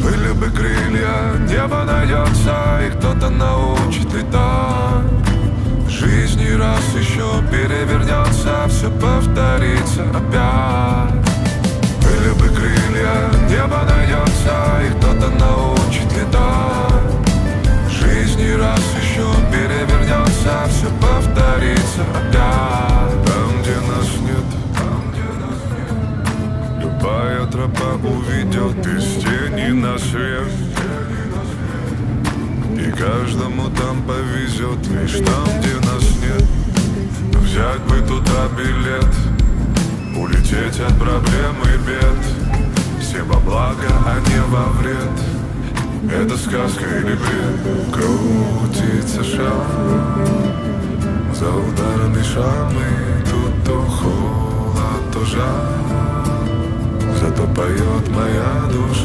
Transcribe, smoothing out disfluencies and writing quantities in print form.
Были бы крылья, небо найдется, и кто-то научит летать. Жизнь не раз еще перевернется, все повторится опять. Были бы крылья, небо найдется, и кто-то научит летать. Жизнь не раз еще перевернется, все повторится опять. Там, где нас нет, любая тропа уведет из тени на свет. И каждому там повезет, лишь там, где нас нет. Взять бы туда билет, улететь от проблем и бед. Все во благо, а не во вред. Это сказка или бред? Крутится шар за ударами шрамы. Тут то холод, то жар, зато поет моя душа.